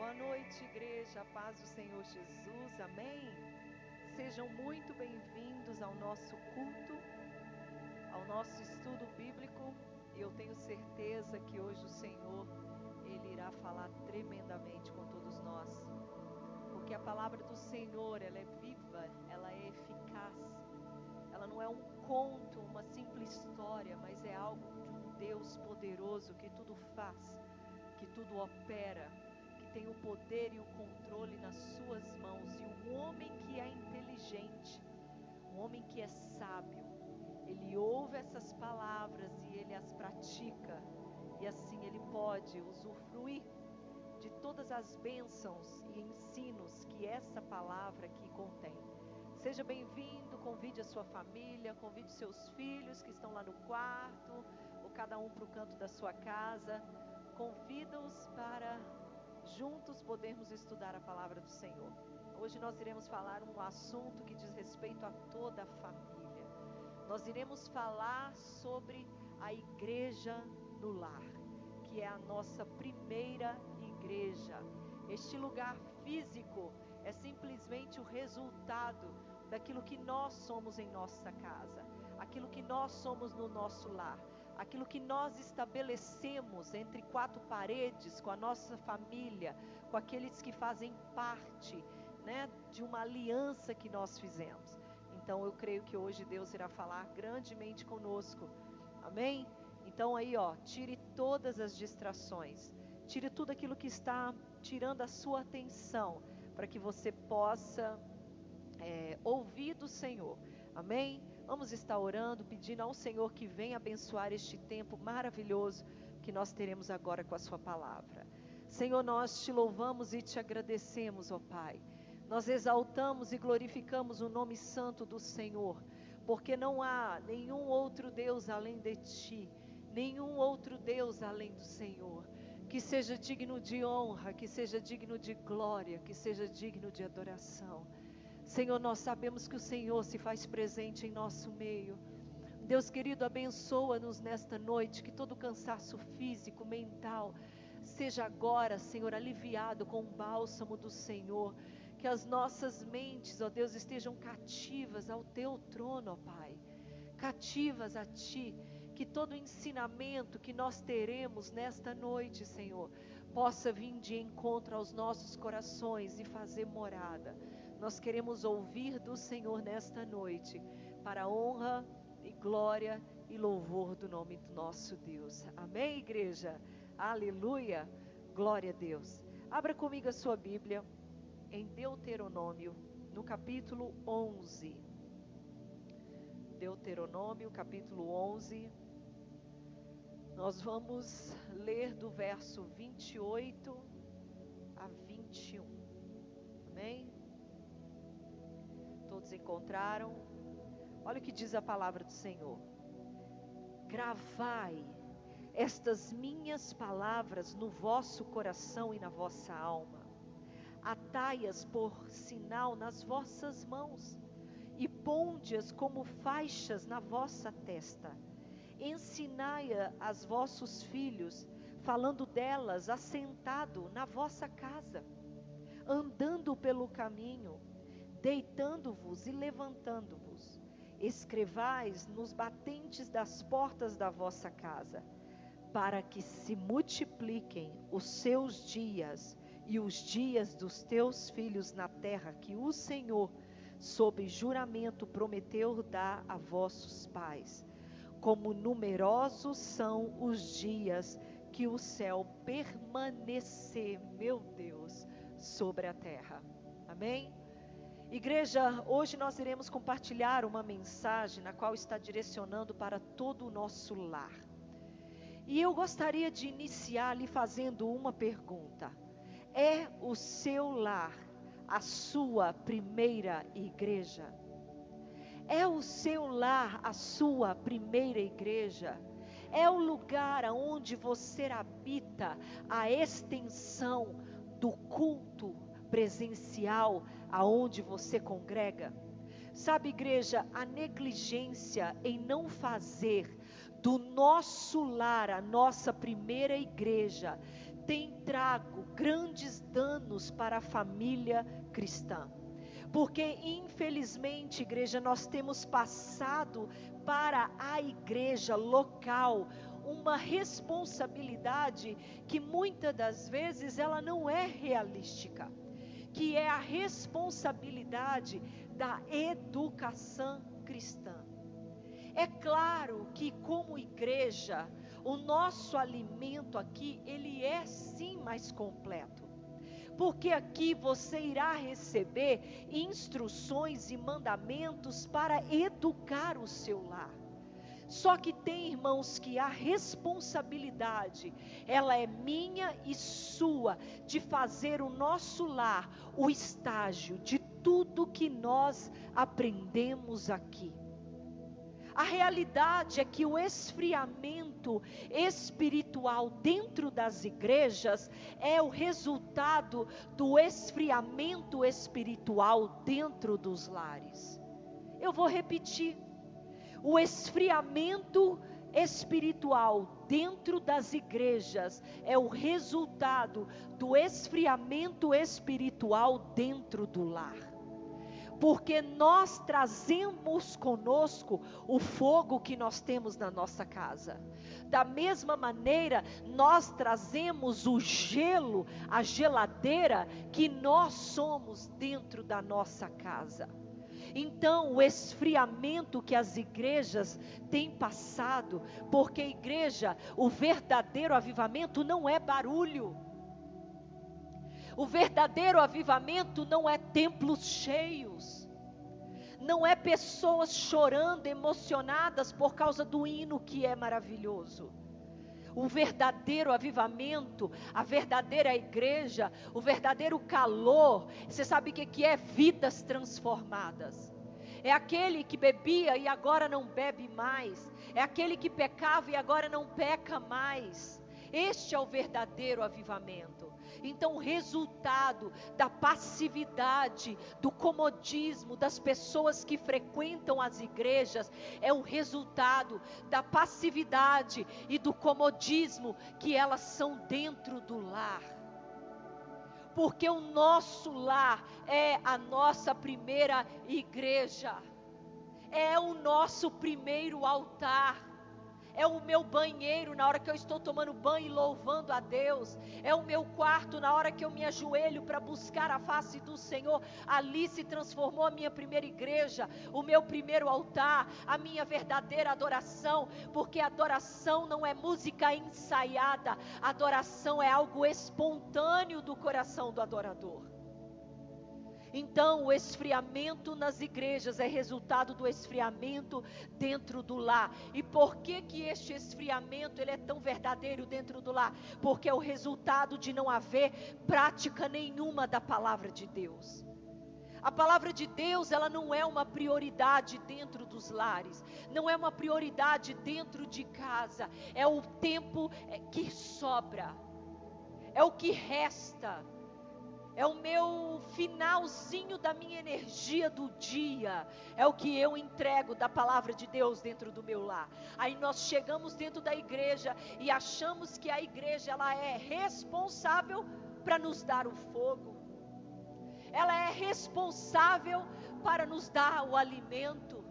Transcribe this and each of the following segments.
Boa noite, igreja, a paz do Senhor Jesus, amém? Sejam muito bem-vindos ao nosso culto, ao nosso estudo bíblico. E eu tenho certeza que hoje o Senhor, Ele irá falar tremendamente com todos nós. Porque a palavra do Senhor, ela é viva, ela é eficaz. Ela não é um conto, uma simples história, mas é algo de um Deus poderoso que tudo faz, que tudo opera, que tem o poder e o controle nas suas mãos. E um homem que é inteligente, um homem que é sábio, ele ouve essas palavras e ele as pratica, e assim ele pode usufruir de todas as bênçãos e ensinos que essa palavra aqui contém. Seja bem-vindo, convide a sua família, convide seus filhos que estão lá no quarto, ou cada um para o canto da sua casa. Convida-os para juntos podermos estudar a palavra do Senhor. Hoje nós iremos falar um assunto que diz respeito a toda a família. Nós iremos falar sobre a igreja no lar, que é a nossa primeira igreja. Este lugar físico é simplesmente o resultado daquilo que nós somos em nossa casa, aquilo que nós somos no nosso lar, aquilo que nós estabelecemos entre quatro paredes com a nossa família, com aqueles que fazem parte, de uma aliança que nós fizemos. Então eu creio que hoje Deus irá falar grandemente conosco, amém? Então aí tire todas as distrações, tire tudo aquilo que está tirando a sua atenção, para que você possa ouvir do Senhor, amém? Vamos estar orando, pedindo ao Senhor que venha abençoar este tempo maravilhoso que nós teremos agora com a sua palavra. Senhor, nós te louvamos e te agradecemos, ó Pai. Nós exaltamos e glorificamos o nome santo do Senhor, porque não há nenhum outro Deus além de ti, nenhum outro Deus além do Senhor, que seja digno de honra, que seja digno de glória, que seja digno de adoração. Senhor, nós sabemos que o Senhor se faz presente em nosso meio. Deus querido, abençoa-nos nesta noite, que todo cansaço físico, mental, seja agora, Senhor, aliviado com o bálsamo do Senhor. Que as nossas mentes, ó Deus, estejam cativas ao Teu trono, ó Pai. Cativas a Ti. Que todo ensinamento que nós teremos nesta noite, Senhor, possa vir de encontro aos nossos corações e fazer morada. Nós queremos ouvir do Senhor nesta noite, para a honra e glória e louvor do nome do nosso Deus. Amém, igreja? Aleluia! Glória a Deus. Abra comigo a sua Bíblia em Deuteronômio, no capítulo 11. Deuteronômio, capítulo 11. Nós vamos ler do verso 28 a 21. Amém? Todos encontraram? Olha o que diz a palavra do Senhor. Gravai estas minhas palavras no vosso coração e na vossa alma. Atai-as por sinal nas vossas mãos e ponde-as como faixas na vossa testa. Ensinai-a aos vossos filhos, falando delas assentado na vossa casa, andando pelo caminho, deitando-vos e levantando-vos. Escrevais nos batentes das portas da vossa casa, para que se multipliquem os seus dias e os dias dos teus filhos na terra que o Senhor, sob juramento, prometeu dar a vossos pais. Como numerosos são os dias que o céu permanecer, meu Deus, sobre a terra. Amém? Igreja, hoje nós iremos compartilhar uma mensagem na qual está direcionando para todo o nosso lar. E eu gostaria de iniciar lhe fazendo uma pergunta. É o seu lar a sua primeira igreja? É o seu lar a sua primeira igreja? É o lugar onde você habita, a extensão do culto presencial aonde você congrega? Sabe, igreja, a negligência em não fazer do nosso lar a nossa primeira igreja tem trago grandes danos para a família cristã. Porque, infelizmente, igreja, nós temos passado para a igreja local uma responsabilidade que muitas das vezes ela não é realística, que é a responsabilidade da educação cristã. É claro que, como igreja, o nosso alimento aqui, ele é sim mais completo. Porque aqui você irá receber instruções e mandamentos para educar o seu lar. Só que tem, irmãos, que a responsabilidade, ela é minha e sua, de fazer o nosso lar o estágio de tudo que nós aprendemos aqui. A realidade é que o esfriamento espiritual dentro das igrejas é o resultado do esfriamento espiritual dentro dos lares. Eu vou repetir. O esfriamento espiritual dentro das igrejas é o resultado do esfriamento espiritual dentro do lar. Porque nós trazemos conosco o fogo que nós temos na nossa casa. Da mesma maneira, nós trazemos o gelo, a geladeira que nós somos dentro da nossa casa. Então, o esfriamento que as igrejas têm passado, porque igreja, o verdadeiro avivamento não é barulho. O verdadeiro avivamento não é templos cheios, não é pessoas chorando, emocionadas por causa do hino que é maravilhoso. O verdadeiro avivamento, a verdadeira igreja, o verdadeiro calor, você sabe o que é? Vidas transformadas. É aquele que bebia e agora não bebe mais, é aquele que pecava e agora não peca mais. Este é o verdadeiro avivamento. Então, o resultado da passividade, do comodismo das pessoas que frequentam as igrejas, é o resultado da passividade e do comodismo que elas são dentro do lar. Porque o nosso lar é a nossa primeira igreja, é o nosso primeiro altar. É o meu banheiro na hora que eu estou tomando banho e louvando a Deus. É o meu quarto na hora que eu me ajoelho para buscar a face do Senhor. Ali se transformou a minha primeira igreja, o meu primeiro altar, a minha verdadeira adoração. Porque adoração não é música ensaiada. Adoração é algo espontâneo do coração do adorador. Então, o esfriamento nas igrejas é resultado do esfriamento dentro do lar. E por que este esfriamento ele é tão verdadeiro dentro do lar? Porque é o resultado de não haver prática nenhuma da palavra de Deus. A palavra de Deus, ela não é uma prioridade dentro dos lares, não é uma prioridade dentro de casa, é o tempo que sobra, é o que resta. É o meu finalzinho da minha energia do dia. É o que eu entrego da palavra de Deus dentro do meu lar. Aí nós chegamos dentro da igreja e achamos que a igreja ela é responsável para nos dar o fogo. Ela é responsável para nos dar o alimento.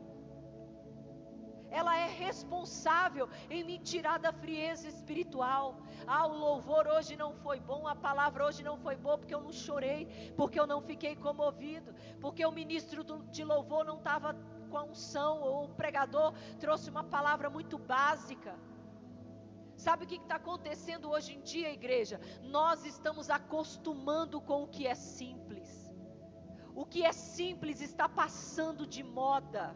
Ela é responsável em me tirar da frieza espiritual. Ah, o louvor hoje não foi bom, a palavra hoje não foi boa porque eu não chorei, porque eu não fiquei comovido, porque o ministro de louvor não estava com a unção, ou o pregador trouxe uma palavra muito básica. Sabe o que está acontecendo hoje em dia, igreja? Nós estamos acostumando com o que é simples. O que é simples está passando de moda.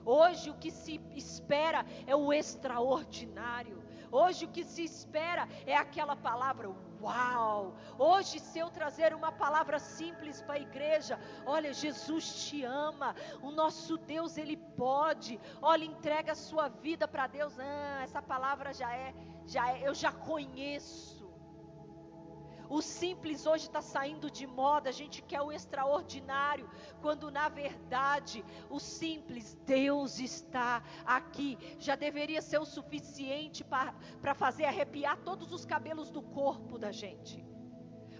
Hoje o que se espera é o extraordinário. Hoje o que se espera é aquela palavra, uau. Hoje se eu trazer uma palavra simples para a igreja, olha, Jesus te ama, o nosso Deus ele pode, olha, entrega a sua vida para Deus. Essa palavra já é, eu já conheço. O simples hoje está saindo de moda, a gente quer o extraordinário, quando na verdade o simples, Deus está aqui. Já deveria ser o suficiente para fazer arrepiar todos os cabelos do corpo da gente,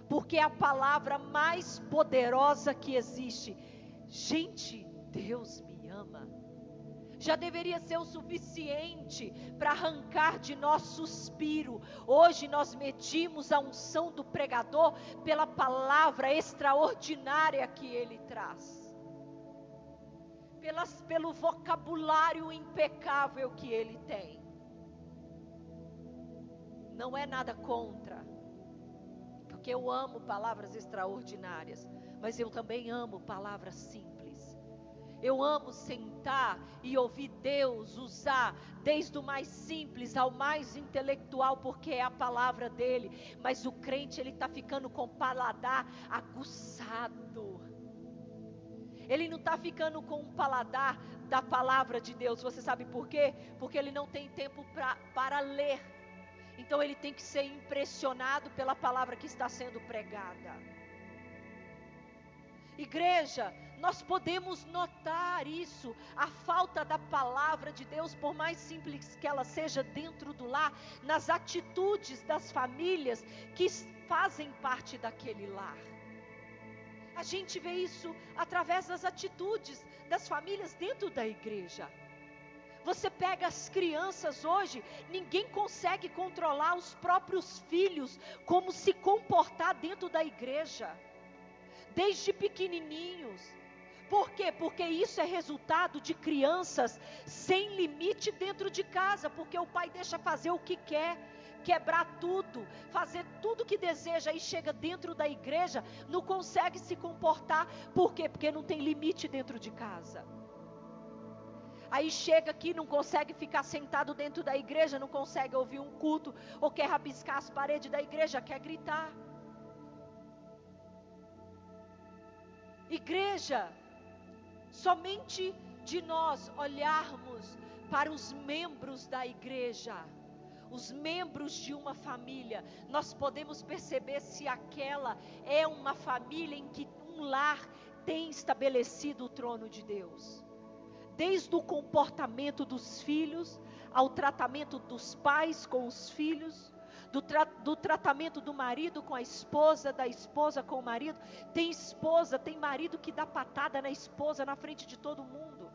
porque é a palavra mais poderosa que existe. Gente, Deus me ama. Já deveria ser o suficiente para arrancar de nós suspiro. Hoje nós medimos a unção do pregador pela palavra extraordinária que ele traz, pelo vocabulário impecável que ele tem. Não é nada contra, porque eu amo palavras extraordinárias, mas eu também amo palavras simples. Eu amo sentar e ouvir Deus usar desde o mais simples ao mais intelectual, porque é a palavra dele. Mas o crente, ele está ficando com o paladar aguçado. Ele não está ficando com o paladar da palavra de Deus. Você sabe por quê? Porque ele não tem tempo para ler. Então ele tem que ser impressionado pela palavra que está sendo pregada. Igreja, nós podemos notar isso, a falta da palavra de Deus, por mais simples que ela seja dentro do lar, nas atitudes das famílias que fazem parte daquele lar. A gente vê isso através das atitudes das famílias dentro da igreja. Você pega as crianças hoje, ninguém consegue controlar os próprios filhos, como se comportar dentro da igreja. Desde pequenininhos. Por quê? Porque isso é resultado de crianças sem limite dentro de casa, porque o pai deixa fazer o que quer, quebrar tudo, fazer tudo o que deseja, e chega dentro da igreja, não consegue se comportar. Por quê? Porque não tem limite dentro de casa. Aí chega aqui, não consegue ficar sentado dentro da igreja, não consegue ouvir um culto, ou quer rabiscar as paredes da igreja, quer gritar. Igreja, somente de nós olharmos para os membros da igreja, os membros de uma família, nós podemos perceber se aquela é uma família em que um lar tem estabelecido o trono de Deus. Desde o comportamento dos filhos, ao tratamento dos pais com os filhos, do tratamento do marido com a esposa, da esposa com o marido. Tem esposa, tem marido que dá patada na esposa na frente de todo mundo.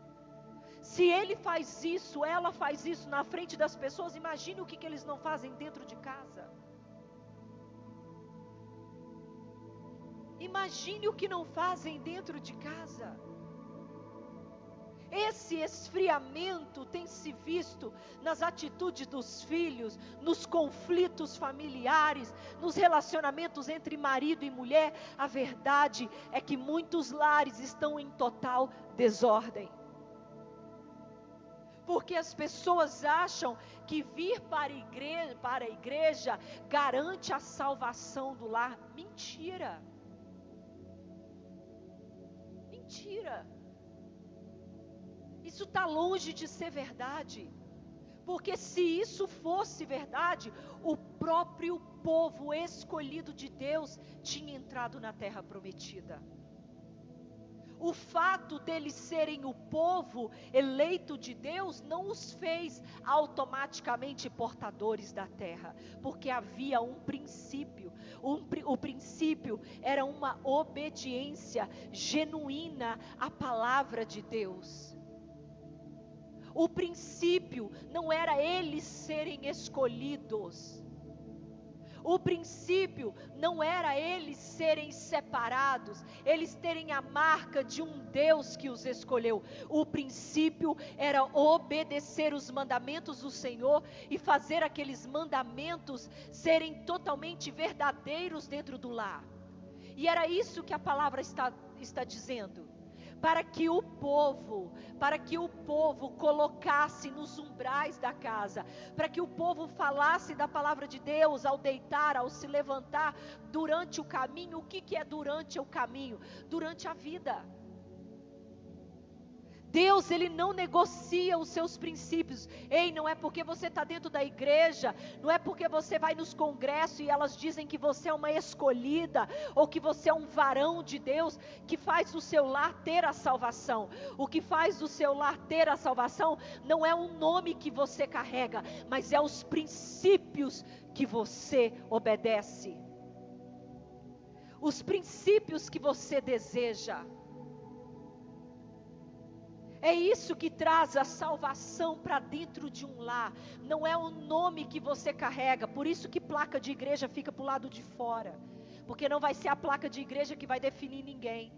Se ele faz isso, ela faz isso na frente das pessoas, imagine o que eles não fazem dentro de casa. Imagine o que não fazem dentro de casa. Esse esfriamento tem se visto nas atitudes dos filhos, nos conflitos familiares, nos relacionamentos entre marido e mulher. A verdade é que muitos lares estão em total desordem. Porque as pessoas acham que vir para a igreja garante a salvação do lar. Mentira. Mentira. Isso está longe de ser verdade, porque se isso fosse verdade, o próprio povo escolhido de Deus tinha entrado na terra prometida. O fato deles serem o povo eleito de Deus não os fez automaticamente portadores da terra, porque havia um princípio. O princípio era uma obediência genuína à palavra de Deus. O princípio não era eles serem escolhidos. O princípio não era eles serem separados, eles terem a marca de um Deus que os escolheu. O princípio era obedecer os mandamentos do Senhor e fazer aqueles mandamentos serem totalmente verdadeiros dentro do lar. E era isso que a palavra está dizendo. Para que o povo colocasse nos umbrais da casa, para que o povo falasse da palavra de Deus ao deitar, ao se levantar, durante o caminho. O que é durante o caminho? Durante a vida. Deus, Ele não negocia os seus princípios. Ei, não é porque você está dentro da igreja, não é porque você vai nos congressos e elas dizem que você é uma escolhida, ou que você é um varão de Deus, que faz do seu lar ter a salvação. O que faz do seu lar ter a salvação, não é o nome que você carrega, mas é os princípios que você obedece. Os princípios que você deseja. É isso que traz a salvação para dentro de um lar. Não é o nome que você carrega. Por isso que placa de igreja fica para o lado de fora. Porque não vai ser a placa de igreja que vai definir ninguém.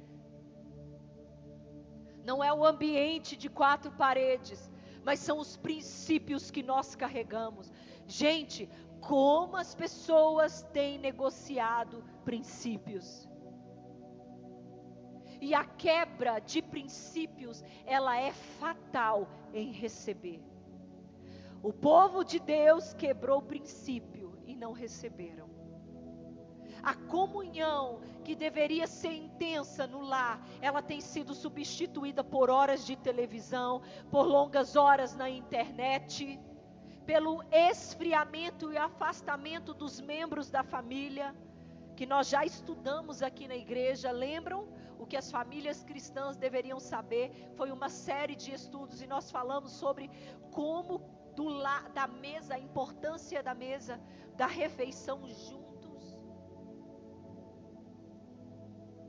Não é o ambiente de 4 paredes. Mas são os princípios que nós carregamos. Gente, como as pessoas têm negociado princípios. E a quebra de princípios, ela é fatal em receber. O povo de Deus quebrou o princípio e não receberam. A comunhão que deveria ser intensa no lar, ela tem sido substituída por horas de televisão, por longas horas na internet, pelo esfriamento e afastamento dos membros da família, que nós já estudamos aqui na igreja, lembram? O que as famílias cristãs deveriam saber, foi uma série de estudos e nós falamos sobre como da mesa, a importância da mesa, da refeição juntos.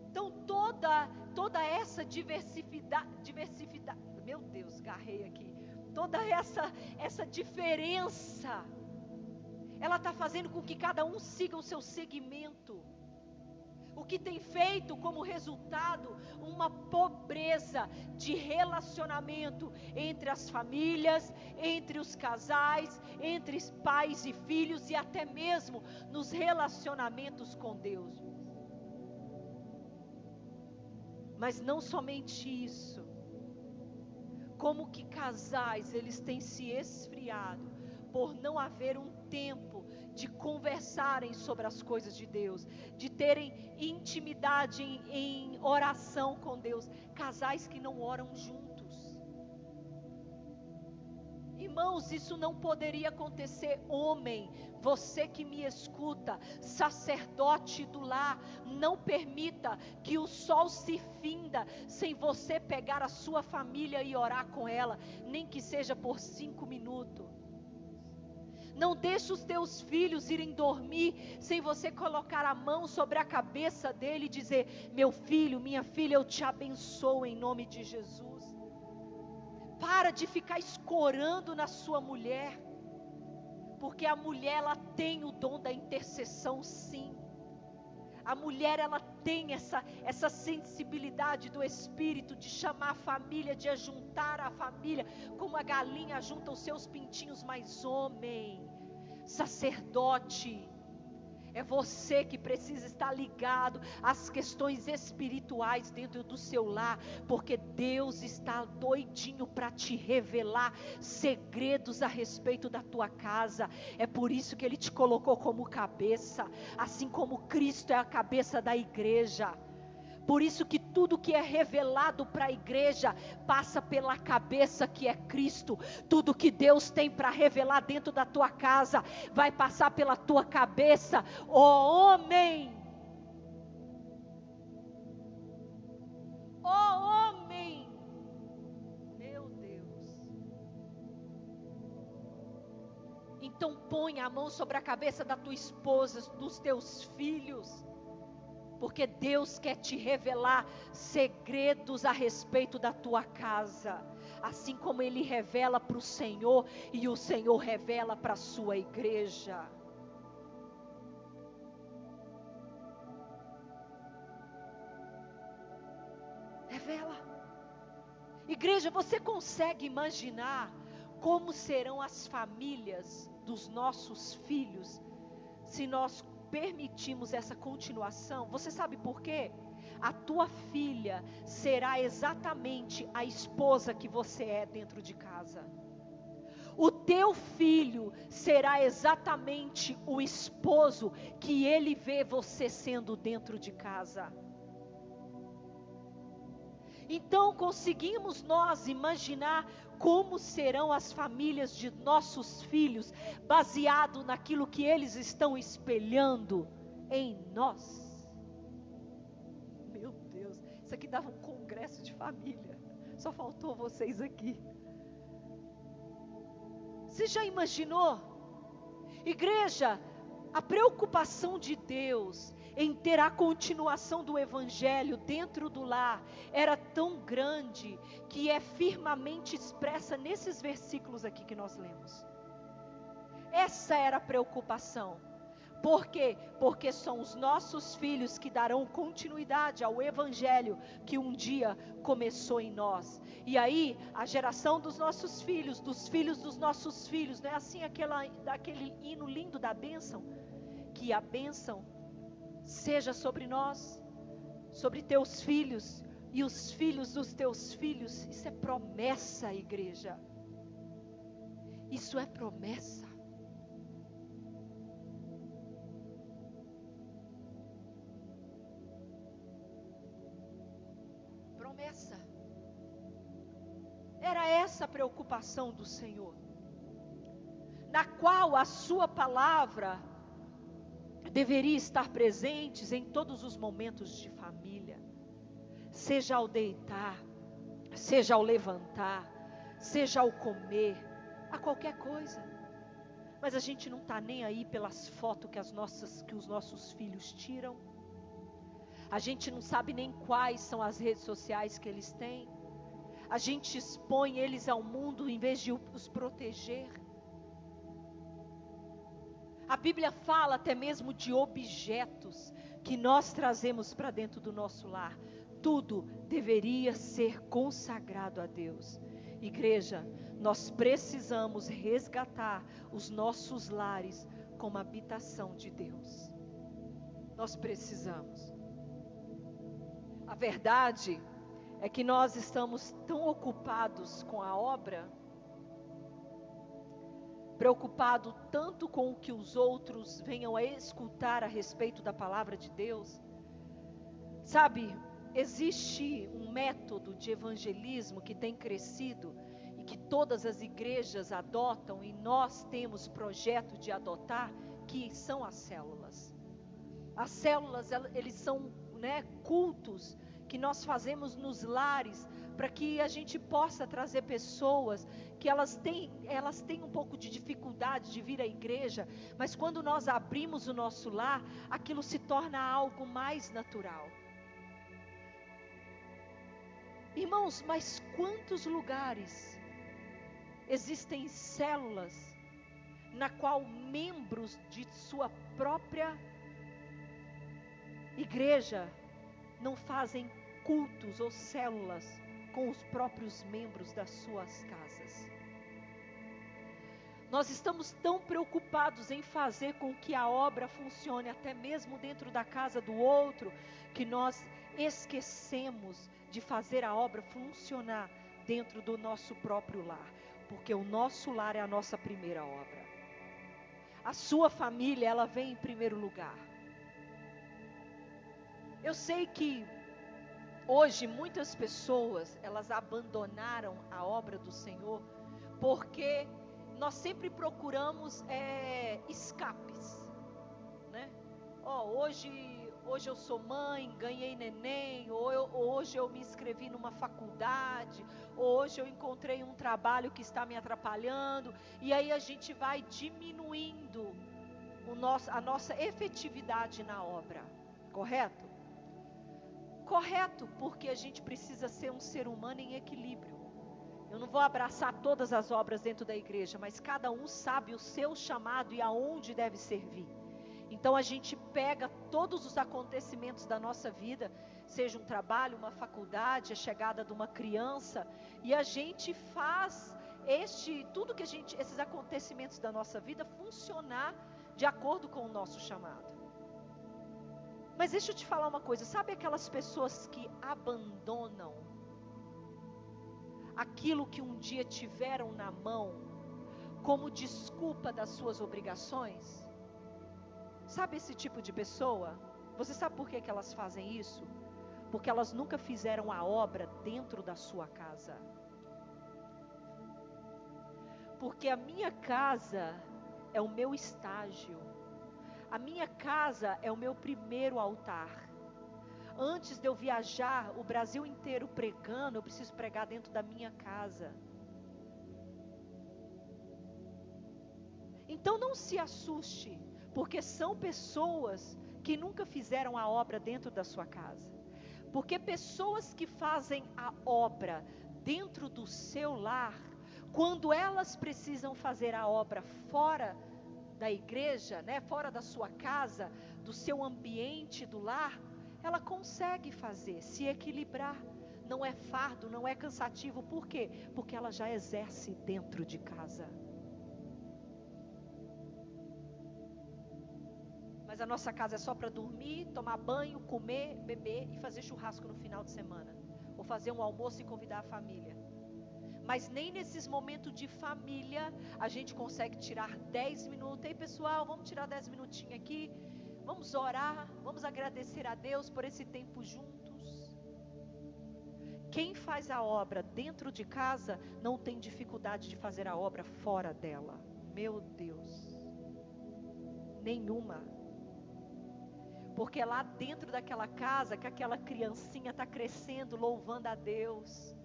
Então toda essa diversidade, meu Deus, garrei aqui, toda essa diferença, ela está fazendo com que cada um siga o seu segmento. O que tem feito como resultado uma pobreza de relacionamento entre as famílias, entre os casais, entre pais e filhos e até mesmo nos relacionamentos com Deus. Mas não somente isso, como que casais eles têm se esfriado por não haver um tempo de conversarem sobre as coisas de Deus, de terem intimidade em oração com Deus, casais que não oram juntos. Irmãos, isso não poderia acontecer. Homem, você que me escuta, sacerdote do lar, não permita que o sol se finda sem você pegar a sua família e orar com ela, nem que seja por 5 minutos. Não deixe os teus filhos irem dormir sem você colocar a mão sobre a cabeça dele e dizer: meu filho, minha filha, eu te abençoo em nome de Jesus. Para de ficar escorando na sua mulher, porque a mulher ela tem o dom da intercessão, sim. A mulher ela tem essa sensibilidade do Espírito de chamar a família, de ajuntar a família, como a galinha junta os seus pintinhos. Mas homem, sacerdote, é você que precisa estar ligado às questões espirituais dentro do seu lar, porque Deus está doidinho para te revelar segredos a respeito da tua casa. É por isso que Ele te colocou como cabeça, assim como Cristo é a cabeça da igreja. Por isso que tudo que é revelado para a igreja passa pela cabeça que é Cristo. Tudo que Deus tem para revelar dentro da tua casa vai passar pela tua cabeça, ó homem. Ó homem. Meu Deus. Então põe a mão sobre a cabeça da tua esposa, dos teus filhos. Porque Deus quer te revelar segredos a respeito da tua casa, assim como Ele revela para o Senhor, e o Senhor revela para a sua igreja. Revela. Igreja, você consegue imaginar como serão as famílias dos nossos filhos, se nós permitimos essa continuação? Você sabe por quê? A tua filha será exatamente a esposa que você é dentro de casa. O teu filho será exatamente o esposo que ele vê você sendo dentro de casa. Então conseguimos nós imaginar como serão as famílias de nossos filhos, baseado naquilo que eles estão espelhando em nós? Meu Deus, isso aqui dava um congresso de família. Só faltou vocês aqui. Você já imaginou? Igreja, a preocupação de Deus em ter a continuação do Evangelho dentro do lar era tão grande, que é firmemente expressa nesses versículos aqui que nós lemos. Essa era a preocupação. Por quê? Porque são os nossos filhos que darão continuidade ao Evangelho que um dia começou em nós. E aí, a geração dos nossos filhos, dos filhos dos nossos filhos, não é assim daquele hino lindo da bênção? Que a bênção seja sobre nós, sobre teus filhos e os filhos dos teus filhos. Isso é promessa, igreja. Isso é promessa. Promessa. Era essa a preocupação do Senhor, na qual a sua palavra deveria estar presente em todos os momentos de família, seja ao deitar, seja ao levantar, seja ao comer, a qualquer coisa. Mas a gente não está nem aí pelas fotos que os nossos filhos tiram. A gente não sabe nem quais são as redes sociais que eles têm. A gente expõe eles ao mundo em vez de os proteger. A Bíblia fala até mesmo de objetos que nós trazemos para dentro do nosso lar. Tudo deveria ser consagrado a Deus. Igreja, nós precisamos resgatar os nossos lares como habitação de Deus. Nós precisamos. A verdade é que nós estamos tão ocupados com a obra, preocupado tanto com o que os outros venham a escutar a respeito da palavra de Deus. Sabe, existe um método de evangelismo que tem crescido e que todas as igrejas adotam, e nós temos projeto de adotar, que são as células. As células, eles são, cultos que nós fazemos nos lares, para que a gente possa trazer pessoas que elas têm um pouco de dificuldade de vir à igreja, mas quando nós abrimos o nosso lar, aquilo se torna algo mais natural. Irmãos, mas quantos lugares existem células na qual membros de sua própria igreja não fazem cultos ou células com os próprios membros das suas casas? Nós estamos tão preocupados em fazer com que a obra funcione até mesmo dentro da casa do outro, que nós esquecemos de fazer a obra funcionar dentro do nosso próprio lar, porque o nosso lar é a nossa primeira obra. A sua família, ela vem em primeiro lugar. Eu sei que hoje muitas pessoas, elas abandonaram a obra do Senhor, porque nós sempre procuramos escapes, né? Hoje eu sou mãe, ganhei neném, ou hoje eu me inscrevi numa faculdade, ou hoje eu encontrei um trabalho que está me atrapalhando, e aí a gente vai diminuindo a nossa efetividade na obra, correto? Correto, porque a gente precisa ser um ser humano em equilíbrio. Eu não vou abraçar todas as obras dentro da igreja, mas cada um sabe o seu chamado e aonde deve servir. Então a gente pega todos os acontecimentos da nossa vida, seja um trabalho, uma faculdade, a chegada de uma criança, e a gente faz esses acontecimentos da nossa vida funcionar de acordo com o nosso chamado. Mas deixa eu te falar uma coisa, sabe aquelas pessoas que abandonam aquilo que um dia tiveram na mão, como desculpa das suas obrigações? Sabe esse tipo de pessoa? Você sabe por que elas fazem isso? Porque elas nunca fizeram a obra dentro da sua casa. Porque a minha casa é o meu estágio. A minha casa é o meu primeiro altar. Antes de eu viajar o Brasil inteiro pregando, eu preciso pregar dentro da minha casa. Então não se assuste, porque são pessoas que nunca fizeram a obra dentro da sua casa. Porque pessoas que fazem a obra dentro do seu lar, quando elas precisam fazer a obra fora da igreja, né, fora da sua casa, do seu ambiente do lar, ela consegue fazer, se equilibrar. Não é fardo, não é cansativo. Por quê? Porque ela já exerce dentro de casa. Mas a nossa casa é só para dormir, tomar banho, comer, beber e fazer churrasco no final de semana. Ou fazer um almoço e convidar a família. Mas nem nesses momentos de família a gente consegue tirar 10 minutos. Ei pessoal, vamos tirar 10 minutinhos aqui. Vamos orar, vamos agradecer a Deus por esse tempo juntos. Quem faz a obra dentro de casa não tem dificuldade de fazer a obra fora dela. Meu Deus. Nenhuma. Porque lá dentro daquela casa, que aquela criancinha está crescendo, louvando a Deus,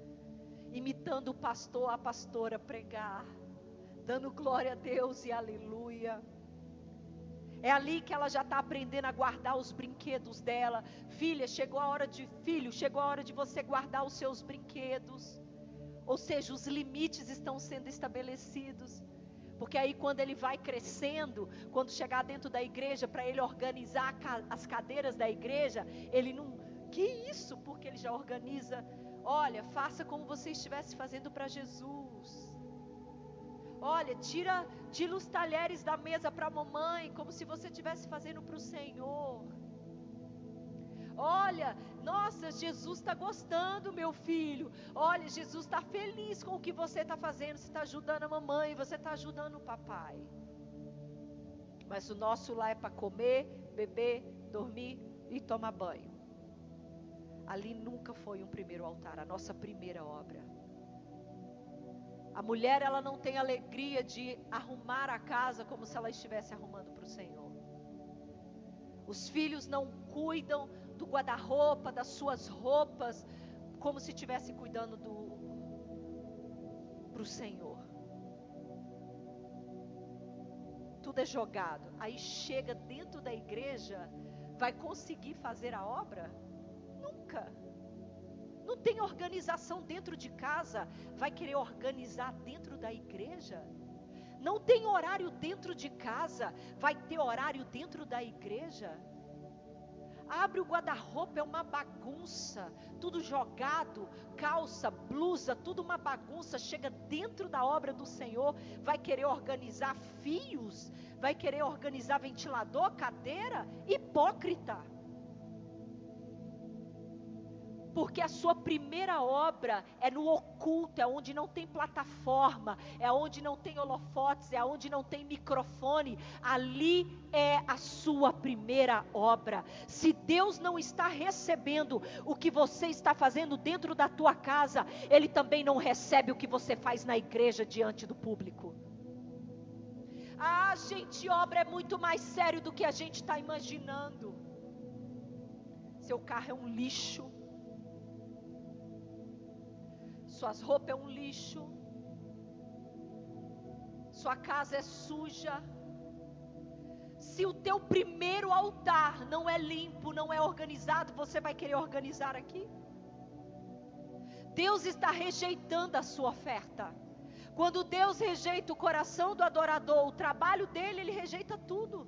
imitando o pastor, a pastora pregar, dando glória a Deus e aleluia. É ali que ela já está aprendendo a guardar os brinquedos dela. Filho, chegou a hora de você guardar os seus brinquedos. Ou seja, os limites estão sendo estabelecidos. Porque aí quando ele vai crescendo, quando chegar dentro da igreja, para ele organizar as cadeiras da igreja, ele não... Que isso? Porque ele já organiza. Olha, faça como você estivesse fazendo para Jesus. Olha, tira os talheres da mesa para a mamãe, como se você estivesse fazendo para o Senhor. Olha, nossa, Jesus está gostando, meu filho. Olha, Jesus está feliz com o que você está fazendo. Você está ajudando a mamãe, você está ajudando o papai. Mas o nosso lá é para comer, beber, dormir e tomar banho. Ali nunca foi um primeiro altar, a nossa primeira obra. A mulher, ela não tem alegria de arrumar a casa como se ela estivesse arrumando para o Senhor. Os filhos não cuidam do guarda-roupa, das suas roupas, como se estivesse cuidando para o Senhor. Tudo é jogado. Aí chega dentro da igreja, vai conseguir fazer a obra? Nunca. Não tem organização dentro de casa, vai querer organizar dentro da igreja? Não tem horário dentro de casa, vai ter horário dentro da igreja? Abre o guarda-roupa, é uma bagunça, tudo jogado, calça, blusa, tudo uma bagunça. Chega dentro da obra do Senhor, vai querer organizar fios, vai querer organizar ventilador, cadeira? Hipócrita. Porque a sua primeira obra é no oculto, é onde não tem plataforma, é onde não tem holofotes, é onde não tem microfone. Ali é a sua primeira obra. Se Deus não está recebendo o que você está fazendo dentro da tua casa, Ele também não recebe o que você faz na igreja diante do público. Ah, gente, obra é muito mais sério do que a gente está imaginando. Seu carro é um lixo. Suas roupas é um lixo. Sua casa é suja. Se o teu primeiro altar não é limpo, não é organizado, você vai querer organizar aqui? Deus está rejeitando a sua oferta. Quando Deus rejeita o coração do adorador, o trabalho dele, Ele rejeita tudo.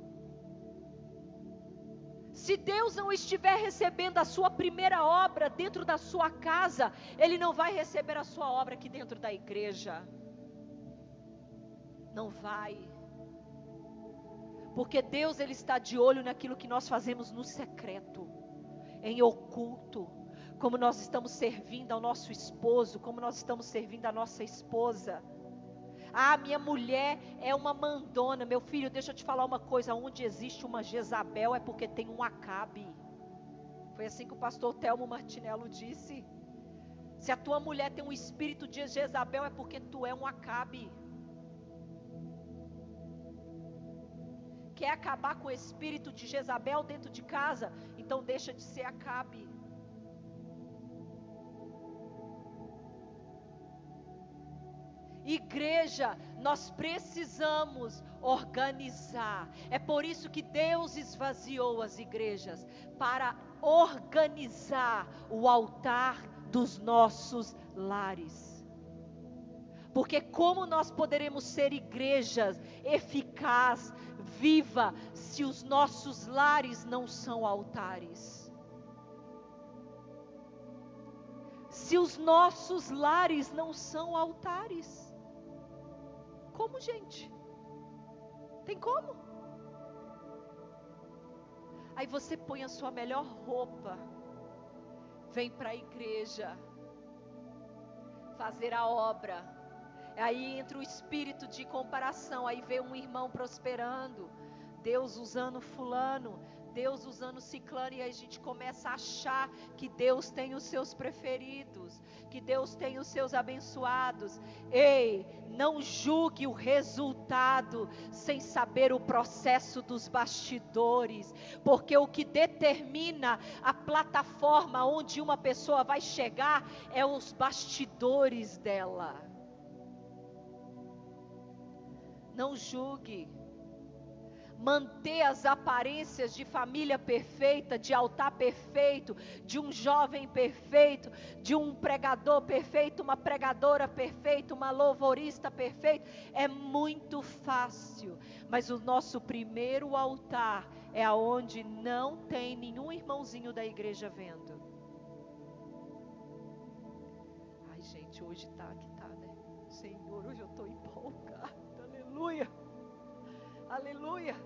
Se Deus não estiver recebendo a sua primeira obra dentro da sua casa, Ele não vai receber a sua obra aqui dentro da igreja. Não vai. Porque Deus, Ele está de olho naquilo que nós fazemos no secreto, em oculto. Como nós estamos servindo ao nosso esposo, como nós estamos servindo a nossa esposa. Ah, minha mulher é uma mandona. Meu filho, deixa eu te falar uma coisa. Onde existe uma Jezabel é porque tem um Acabe. Foi assim que o pastor Telmo Martinello disse. Se a tua mulher tem um espírito de Jezabel, é porque tu é um Acabe. Quer acabar com o espírito de Jezabel dentro de casa? Então deixa de ser Acabe. Igreja, nós precisamos organizar. É por isso que Deus esvaziou as igrejas, para organizar o altar dos nossos lares. Porque como nós poderemos ser igrejas eficaz, viva, se os nossos lares não são altares? Se os nossos lares não são altares? Como, gente? Tem como? Aí você põe a sua melhor roupa, vem para a igreja fazer a obra. Aí entra o espírito de comparação, aí vê um irmão prosperando, Deus usando fulano, Deus usando ciclano, e aí a gente começa a achar que Deus tem os seus preferidos, que Deus tem os seus abençoados. Ei, não julgue o resultado sem saber o processo dos bastidores, porque o que determina a plataforma onde uma pessoa vai chegar é os bastidores dela. Não julgue. Manter as aparências de família perfeita, de altar perfeito, de um jovem perfeito, de um pregador perfeito, uma pregadora perfeita, uma louvorista perfeita, é muito fácil. Mas o nosso primeiro altar é aonde não tem nenhum irmãozinho da igreja vendo. Ai, gente, hoje tá que tá, né? Senhor, hoje eu estou empolgada. Aleluia. Aleluia.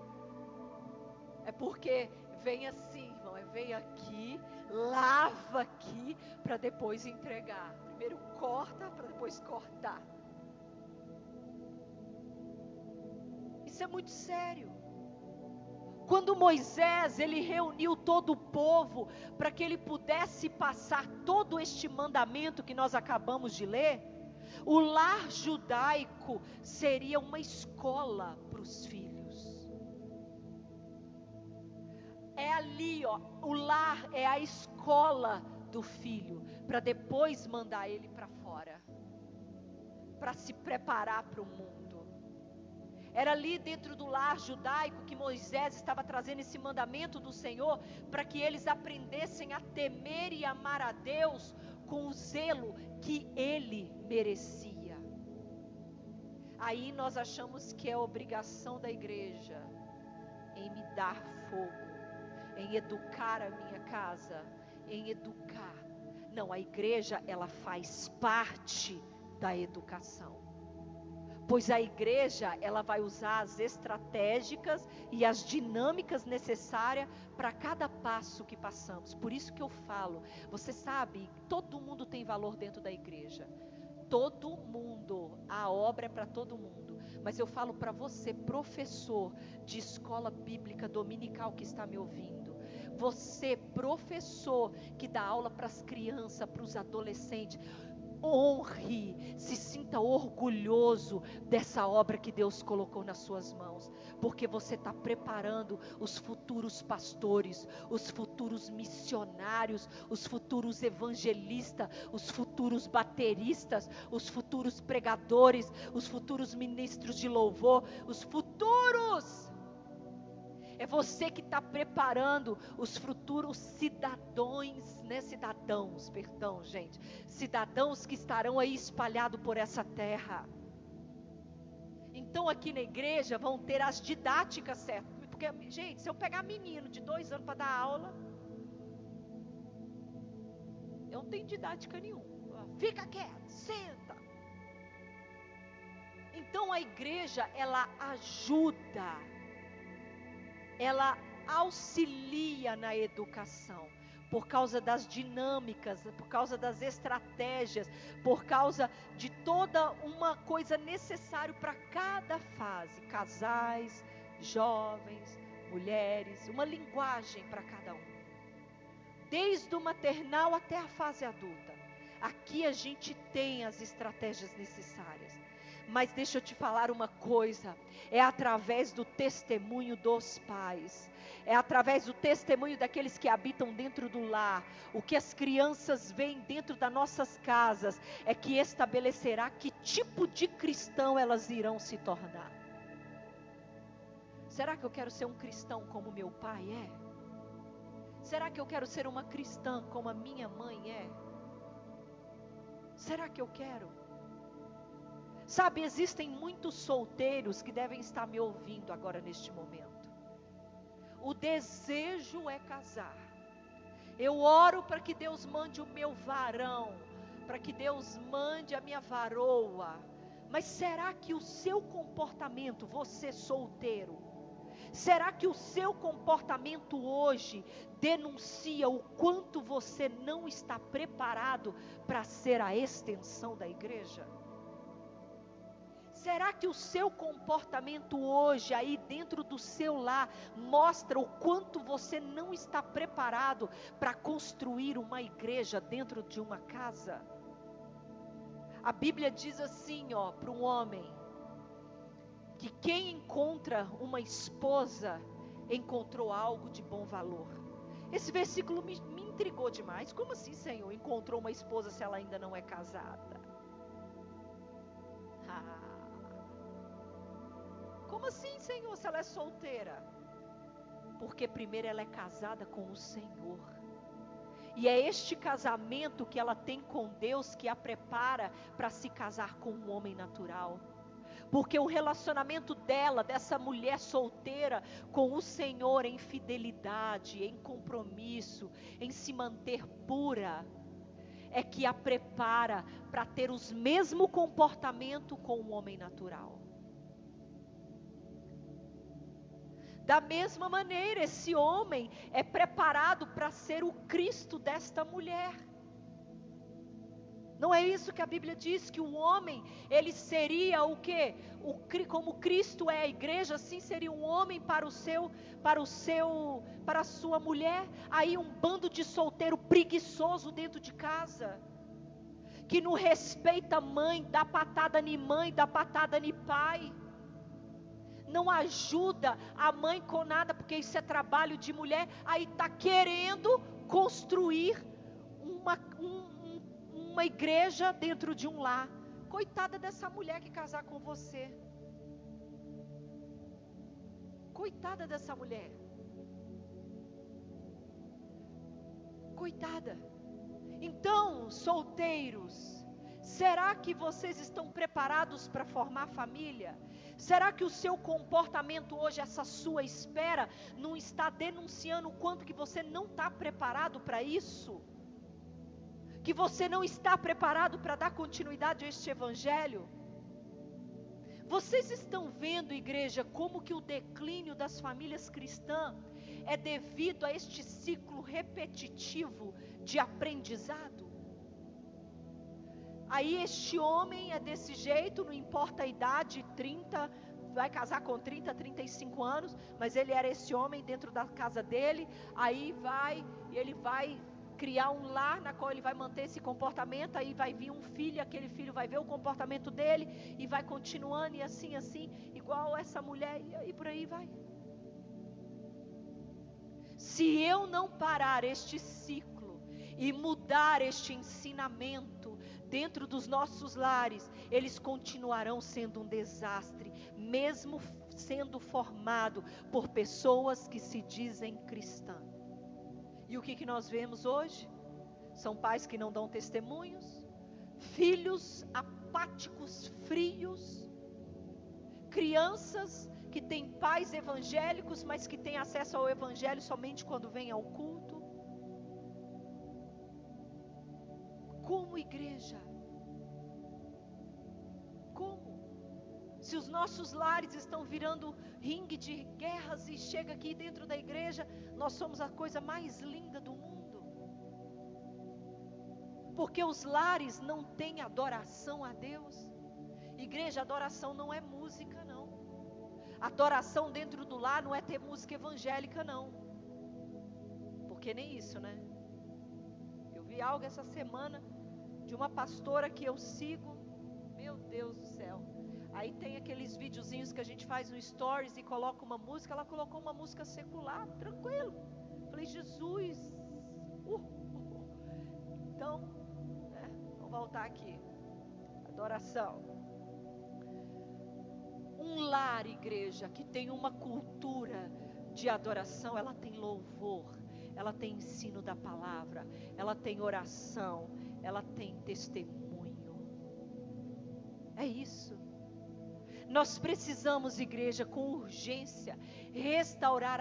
É porque vem assim, irmão, vem aqui, lava aqui, para depois entregar. Primeiro corta, para depois cortar. Isso é muito sério. Quando Moisés, ele reuniu todo o povo, para que ele pudesse passar todo este mandamento que nós acabamos de ler, o lar judaico seria uma escola para os filhos. É ali, ó, o lar é a escola do filho, para depois mandar ele para fora, para se preparar para o mundo. Era ali dentro do lar judaico que Moisés estava trazendo esse mandamento do Senhor, para que eles aprendessem a temer e amar a Deus com o zelo que Ele merecia. Aí nós achamos que é obrigação da igreja em me dar fogo, em educar a minha casa, em educar. Não, a igreja, ela faz parte da educação. Pois a igreja, ela vai usar as estratégicas e as dinâmicas necessárias para cada passo que passamos. Por isso que eu falo, você sabe, todo mundo tem valor dentro da igreja. Todo mundo, a obra é para todo mundo. Mas eu falo para você, professor de escola bíblica dominical que está me ouvindo, você, professor que dá aula para as crianças, para os adolescentes, honre, se sinta orgulhoso dessa obra que Deus colocou nas suas mãos, porque você está preparando os futuros pastores, os futuros missionários, os futuros evangelistas, os futuros bateristas, os futuros pregadores, os futuros ministros de louvor, os futuros. É você que está preparando os futuros cidadãos, né? Cidadãos, perdão, gente. Cidadãos que estarão aí espalhados por essa terra. Então aqui na igreja vão ter as didáticas certas. Porque, gente, se eu pegar menino de 2 anos para dar aula, eu não tenho didática nenhuma. Fica quieto, senta. Então a igreja, ela ajuda, ela auxilia na educação, por causa das dinâmicas, por causa das estratégias, por causa de toda uma coisa necessária para cada fase, casais, jovens, mulheres, uma linguagem para cada um. desde o maternal até a fase adulta. Aqui a gente tem as estratégias necessárias. Mas deixa eu te falar uma coisa, é através do testemunho dos pais, é através do testemunho daqueles que habitam dentro do lar, o que as crianças veem dentro das nossas casas, é que estabelecerá que tipo de cristão elas irão se tornar. Será que eu quero ser um cristão como meu pai é? Será que eu quero ser uma cristã como a minha mãe é? Será que eu quero? Sabe, existem muitos solteiros que devem estar me ouvindo agora neste momento. O desejo é casar. Eu oro para que Deus mande o meu varão, para que Deus mande a minha varoa. Mas será que o seu comportamento, você solteiro, será que o seu comportamento hoje denuncia o quanto você não está preparado para ser a extensão da igreja? Será que o seu comportamento hoje, aí dentro do seu lar, mostra o quanto você não está preparado para construir uma igreja dentro de uma casa? A Bíblia diz assim, para um homem, que quem encontra uma esposa, encontrou algo de bom valor. Esse versículo me intrigou demais. Como assim, Senhor, encontrou uma esposa se ela ainda não é casada? Como assim, Senhor, se ela é solteira? Porque primeiro ela é casada com o Senhor. E é este casamento que ela tem com Deus que a prepara para se casar com um homem natural. Porque o relacionamento dela, dessa mulher solteira com o Senhor em fidelidade, em compromisso, em se manter pura, é que a prepara para ter os mesmo comportamento com um homem natural. Da mesma maneira, esse homem é preparado para ser o Cristo desta mulher. Não é isso que a Bíblia diz, que o homem, ele seria o quê? Como Cristo é a igreja, assim seria um homem para a sua mulher. Aí um bando de solteiro preguiçoso dentro de casa, que não respeita mãe, dá patada em mãe, dá patada em pai. Não ajuda a mãe com nada, porque isso é trabalho de mulher. Aí está querendo construir uma igreja dentro de um lar. Coitada dessa mulher que casar com você. Coitada dessa mulher. Coitada. Então, solteiros, será que vocês estão preparados para formar família? Será que o seu comportamento hoje, essa sua espera, não está denunciando o quanto que você não está preparado para isso? Que você não está preparado para dar continuidade a este evangelho? Vocês estão vendo, igreja, como que o declínio das famílias cristãs é devido a este ciclo repetitivo de aprendizado? Aí este homem é desse jeito, não importa a idade, 30, vai casar com 30, 35 anos, mas ele era esse homem dentro da casa dele. Aí ele vai criar um lar na qual ele vai manter esse comportamento. Aí vai vir um filho, aquele filho vai ver o comportamento dele e vai continuando e assim, igual essa mulher, e por aí vai. Se eu não parar este ciclo e mudar este ensinamento dentro dos nossos lares, eles continuarão sendo um desastre, mesmo sendo formado por pessoas que se dizem cristãs. E o que nós vemos hoje? São pais que não dão testemunhos, filhos apáticos, frios, crianças que têm pais evangélicos, mas que têm acesso ao evangelho somente quando vêm ao culto. Como igreja? Como? Se os nossos lares estão virando ringue de guerras e chega aqui dentro da igreja, nós somos a coisa mais linda do mundo. Porque os lares não têm adoração a Deus. Igreja, adoração não é música, não. Adoração dentro do lar não é ter música evangélica, não. Porque nem isso, né? recebi algo essa semana de uma pastora que eu sigo. Meu Deus do céu. Aí tem aqueles videozinhos que a gente faz no Stories e coloca uma música. Ela colocou uma música secular, tranquilo. Falei, Jesus. Então, vamos voltar aqui. Adoração. Um lar, igreja, que tem uma cultura de adoração, ela tem louvor, ela tem ensino da palavra, ela tem oração, ela tem testemunho. É isso. Nós precisamos, igreja, com urgência, restaurar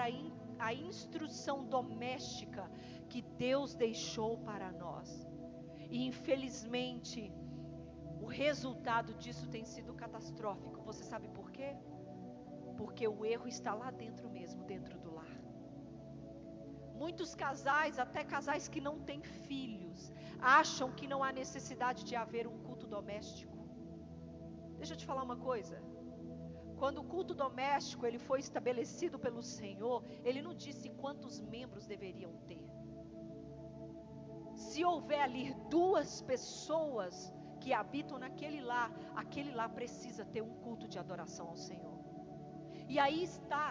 a instrução doméstica que Deus deixou para nós. E infelizmente, o resultado disso tem sido catastrófico. Você sabe por quê? Porque o erro está lá dentro mesmo, dentro do lar. Muitos casais, até casais que não têm filhos, acham que não há necessidade de haver um culto doméstico. Deixa eu te falar uma coisa. Quando o culto doméstico ele foi estabelecido pelo Senhor, Ele não disse quantos membros deveriam ter. Se houver ali 2 pessoas que habitam naquele lar, aquele lar precisa ter um culto de adoração ao Senhor. E aí está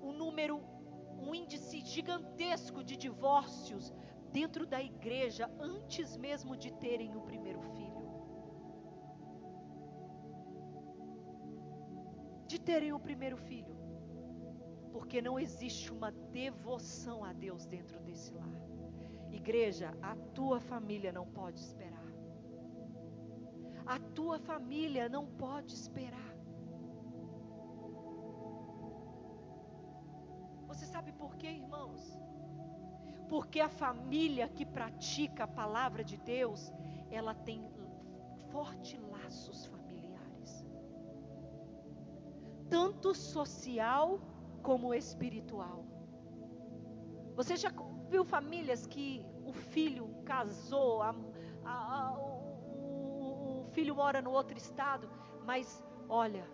um índice gigantesco de divórcios dentro da igreja, antes mesmo de terem o primeiro filho. Porque não existe uma devoção a Deus dentro desse lar. Igreja, a tua família não pode esperar. A tua família não pode esperar. Você sabe por quê, irmãos? Porque a família que pratica a palavra de Deus, ela tem fortes laços familiares. Tanto social como espiritual. Você já viu famílias que o filho casou, o filho mora no outro estado, mas olha,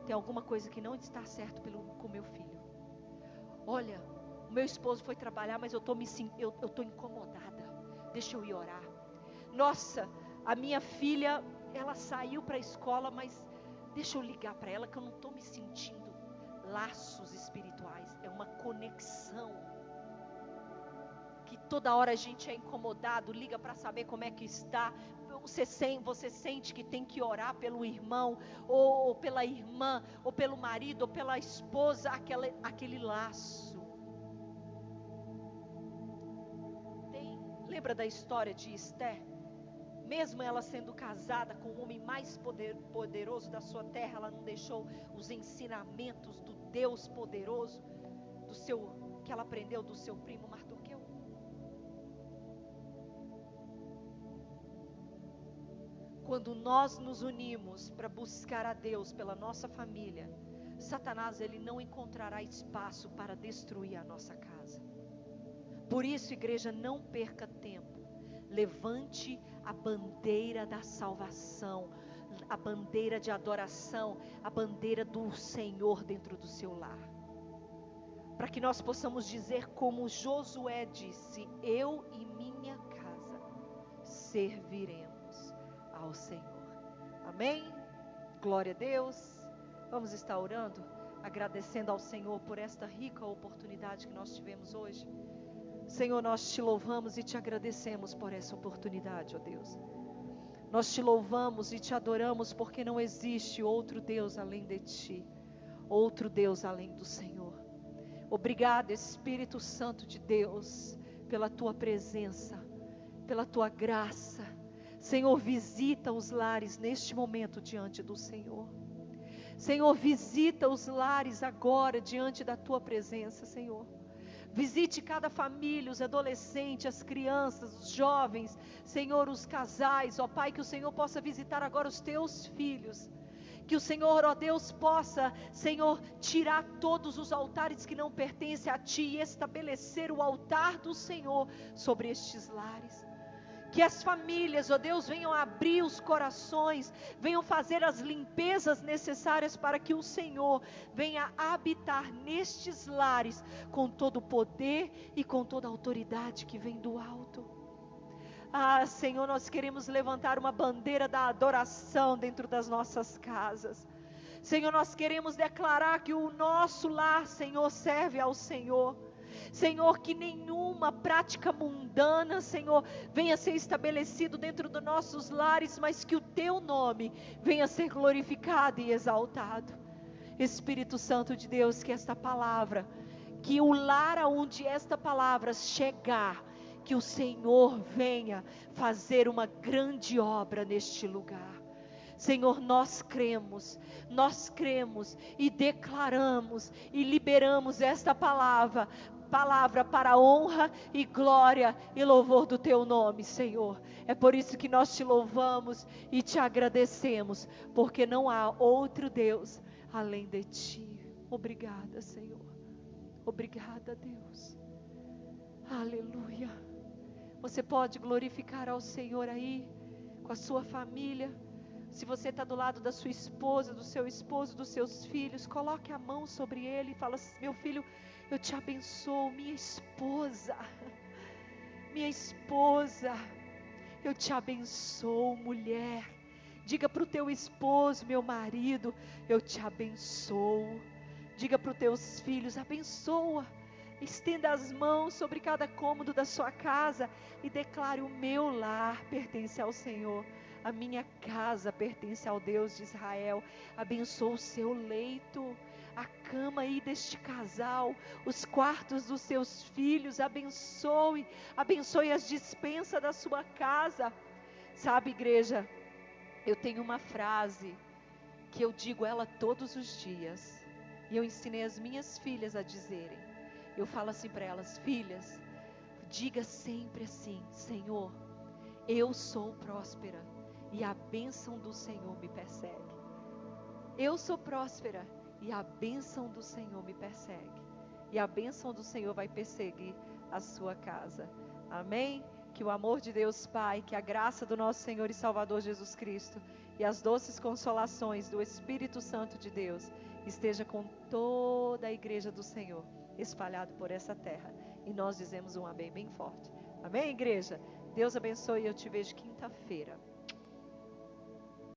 tem alguma coisa que não está certo com meu filho. Olha, o meu esposo foi trabalhar, mas eu estou incomodada. Deixa eu ir orar. Nossa, a minha filha, ela saiu para a escola, mas deixa eu ligar para ela que eu não estou me sentindo. Laços espirituais, é uma conexão. Que toda hora a gente é incomodado, liga para saber como é que está. Você sente que tem que orar pelo irmão, ou pela irmã, ou pelo marido, ou pela esposa, aquele laço. Lembra da história de Esther? Mesmo ela sendo casada com o homem mais poderoso da sua terra, ela não deixou os ensinamentos do Deus poderoso, que ela aprendeu do seu primo Mardoqueu. Quando nós nos unimos para buscar a Deus pela nossa família, Satanás ele não encontrará espaço para destruir a nossa casa. Por isso, igreja, não perca tempo. Levante a bandeira da salvação, a bandeira de adoração, a bandeira do Senhor dentro do seu lar. Para que nós possamos dizer como Josué disse: eu e minha casa serviremos ao Senhor. Amém? Glória a Deus. Vamos estar orando, agradecendo ao Senhor por esta rica oportunidade que nós tivemos hoje. Senhor, nós te louvamos e te agradecemos por essa oportunidade, ó Deus. Nós te louvamos e te adoramos porque não existe outro Deus além de ti, outro Deus além do Senhor. Obrigada, Espírito Santo de Deus, pela tua presença, pela tua graça. Senhor, visita os lares neste momento diante do Senhor. Senhor, visita os lares agora diante da tua presença, Senhor. Visite cada família, os adolescentes, as crianças, os jovens, Senhor, os casais, ó Pai, que o Senhor possa visitar agora os teus filhos. Que o Senhor, ó Deus, possa, Senhor, tirar todos os altares que não pertencem a Ti e estabelecer o altar do Senhor sobre estes lares. Que as famílias, ó Deus, venham abrir os corações, venham fazer as limpezas necessárias para que o Senhor venha habitar nestes lares com todo o poder e com toda a autoridade que vem do alto. Ah, Senhor, nós queremos levantar uma bandeira da adoração dentro das nossas casas. Senhor, nós queremos declarar que o nosso lar, Senhor, serve ao Senhor. Senhor, que nenhuma prática mundana, Senhor, venha ser estabelecido dentro dos nossos lares, mas que o Teu nome venha ser glorificado e exaltado. Espírito Santo de Deus, que esta palavra, que o lar aonde esta palavra chegar, que o Senhor venha fazer uma grande obra neste lugar. Senhor, nós cremos e declaramos e liberamos esta palavra para a honra e glória e louvor do Teu nome, Senhor. É por isso que nós te louvamos e te agradecemos, porque não há outro Deus além de Ti. Obrigada, Senhor. Obrigada, Deus. Aleluia. Você pode glorificar ao Senhor aí, com a sua família. Se você está do lado da sua esposa, do seu esposo, dos seus filhos, coloque a mão sobre ele e fala: meu filho, eu te abençoo, minha esposa, eu te abençoo, mulher. Diga para o teu esposo: meu marido, eu te abençoo. Diga para os teus filhos: abençoa. Estenda as mãos sobre cada cômodo da sua casa e declare: o meu lar pertence ao Senhor. A minha casa pertence ao Deus de Israel. Abençoa o seu leito, a cama aí deste casal, os quartos dos seus filhos. Abençoe as despensas da sua casa. Sabe, igreja, eu tenho uma frase que eu digo ela todos os dias, e eu ensinei as minhas filhas a dizerem. Eu falo assim para elas: filhas, diga sempre assim: Senhor, eu sou próspera e a bênção do Senhor me persegue. Eu sou próspera e a bênção do Senhor me persegue. E a bênção do Senhor vai perseguir a sua casa. Amém? Que o amor de Deus Pai, que a graça do nosso Senhor e Salvador Jesus Cristo e as doces consolações do Espírito Santo de Deus esteja com toda a igreja do Senhor espalhado por essa terra. E nós dizemos um amém bem forte. Amém, igreja? Deus abençoe e eu te vejo quinta-feira.